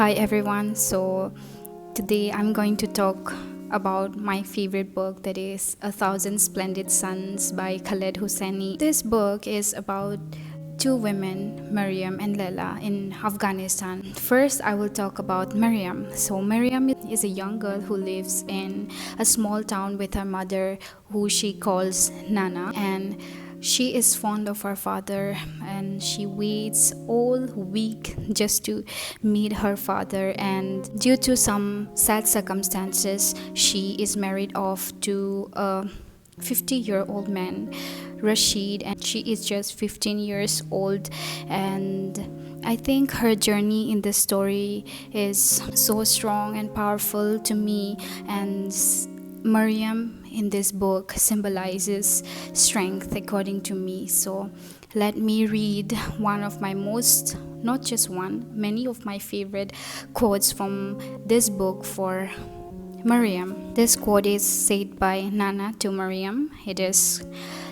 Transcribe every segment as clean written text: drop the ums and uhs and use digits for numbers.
Hi everyone. So today I'm going to talk about my favorite book, that is A Thousand Splendid Suns by Khaled Hosseini. This book is about two women, Mariam and Laila, in Afghanistan. First, I will talk about Mariam. So Mariam is a young girl who lives in a small town with her mother, who she calls Nana, and she is fond of her father, and she waits all week just to meet her father. And due to some sad circumstances, she is married off to a 50-year-old man, Rashid, and she is just 15 years old. And I think her journey in the story is so strong and powerful to me. And Mariam in this book symbolizes strength, according to me. So let me read one of my most, not just one, many of my favorite quotes from this book for Mariam. This quote is said by Nana to Mariam. It is,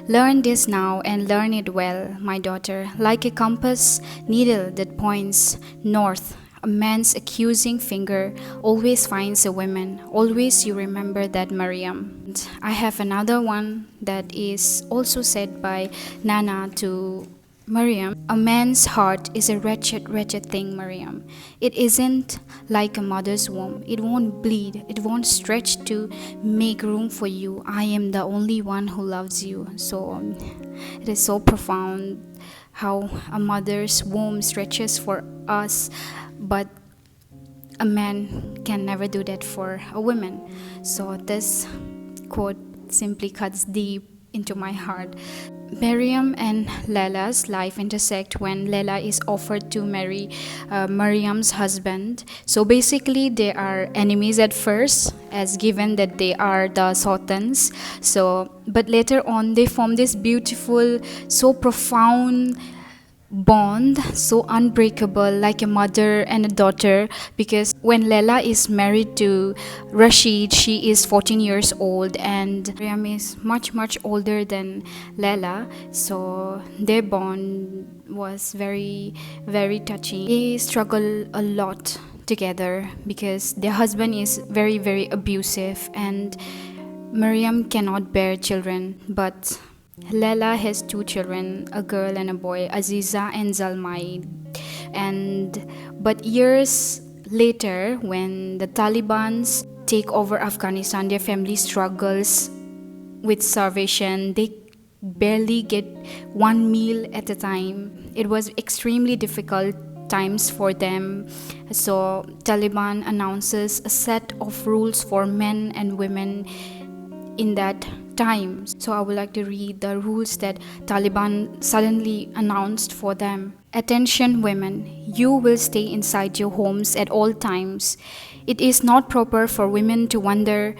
"Learn this now and learn it well, my daughter. Like a compass needle that points north, a man's accusing finger always finds a woman. Always you remember that, Mariam." And I have another one that is also said by Nana to Mariam. "A man's heart is a wretched, wretched thing, Mariam. It isn't like a mother's womb. It won't bleed. It won't stretch to make room for you. I am the only one who loves you." So it is so profound how a mother's womb stretches for us, but a man can never do that for a woman. So this quote simply cuts deep into my heart. Mariam and Laila's life intersect when Laila is offered to marry Mariam's husband. So basically, they are enemies at first, as given that they are the sultans. So, but later on, they form this beautiful, so profound bond, so unbreakable, like a mother and a daughter. Because when Laila is married to Rashid, she is 14 years old, and Mariam is much, much older than Laila. So their bond was very, very touching. They struggle a lot together because their husband is very, very abusive, and Mariam cannot bear children, but Laila has two children, a girl and a boy, Aziza and Zalmai. And but years later, when the Taliban's take over Afghanistan, their family struggles with starvation. They barely get one meal at a time. It was extremely difficult times for them. So Taliban announces a set of rules for men and women in that time. So I would like to read the rules that Taliban suddenly announced for them. "Attention women, you will stay inside your homes at all times. It is not proper for women to wander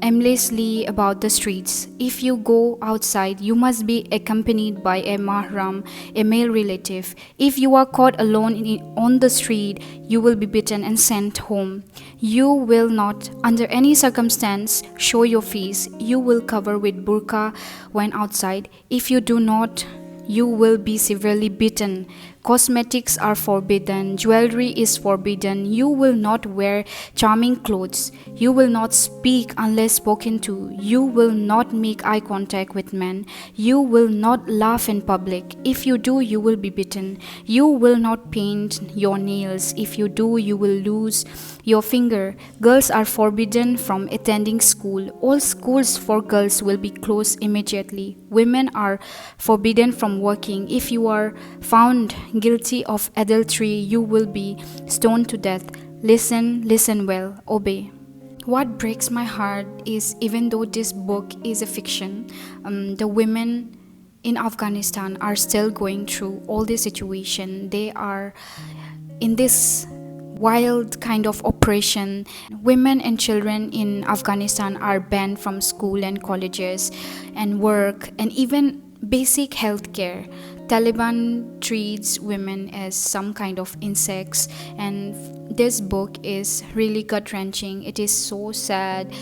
aimlessly about the streets. If you go outside, you must be accompanied by a mahram, a male relative. If you are caught alone on the street, you will be beaten and sent home. You will not, under any circumstance, show your face. You will cover with burqa when outside. If you do not, you will be severely beaten. Cosmetics are forbidden. Jewelry is forbidden. You will not wear charming clothes. You will not speak unless spoken to. You will not make eye contact with men. You will not laugh in public. If you do, you will be beaten. You will not paint your nails. If you do, you will lose your finger. Girls are forbidden from attending school. All schools for girls will be closed immediately. Women are forbidden from working. If you are found guilty of adultery, you will be stoned to death. Listen, listen well, obey." What breaks my heart is, even though this book is a fiction, the women in Afghanistan are still going through all this situation. They are in this wild kind of oppression. Women and children in Afghanistan are banned from school and colleges and work and even basic health care. Taliban treats women as some kind of insects, and this book is really gut-wrenching. It is so sad.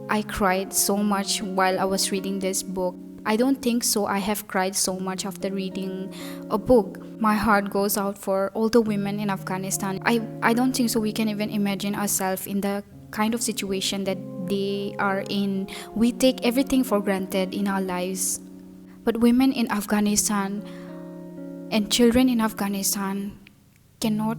I cried so much while I was reading this book. I don't think so. I have cried so much after reading a book. My heart goes out for all the women in Afghanistan. I don't think so. We can even imagine ourselves in the kind of situation that they are in. We take everything for granted in our lives. But women in Afghanistan and children in Afghanistan cannot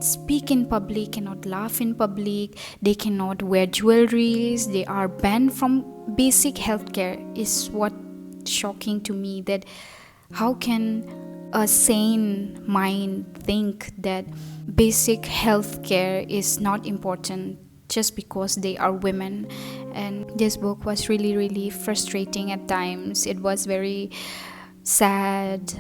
speak in public, cannot laugh in public, they cannot wear jewelries, they are banned from basic healthcare. Is what shocking to me, that how can a sane mind think that basic healthcare is not important just because they are women. And this book was really, really frustrating at times. It was very sad.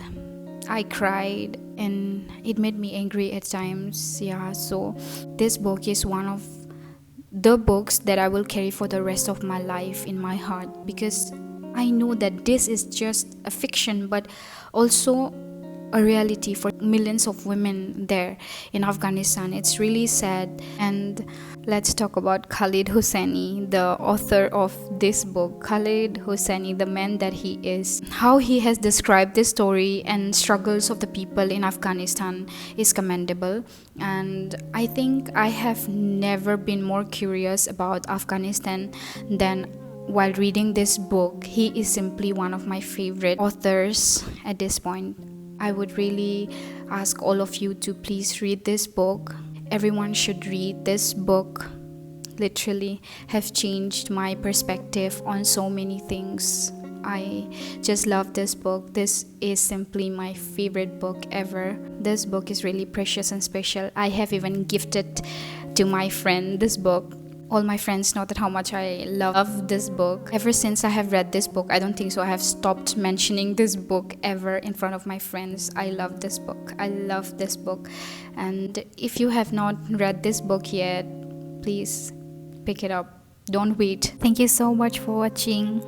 I cried and it made me angry at times. Yeah, so this book is one of the books that I will carry for the rest of my life in my heart, because I know that this is just a fiction but also a reality for millions of women there in Afghanistan. It's really sad. And let's talk about Khaled Hosseini, the author of this book. Khaled Hosseini, the man that he is, how he has described this story and struggles of the people in Afghanistan is commendable. And I think I have never been more curious about Afghanistan than while reading this book. He is simply one of my favorite authors at this point. I would really ask all of you to please read this book. Everyone should read this book. Literally have changed my perspective on so many things. I just love this book. This is simply my favorite book ever. This book is really precious and special. I have even gifted to my friend this book. All my friends know that how much I love this book. Ever since I have read this book, I don't think so I have stopped mentioning this book ever in front of my friends. I love this book. I love this book. And if you have not read this book yet, please pick it up. Don't wait. Thank you so much for watching.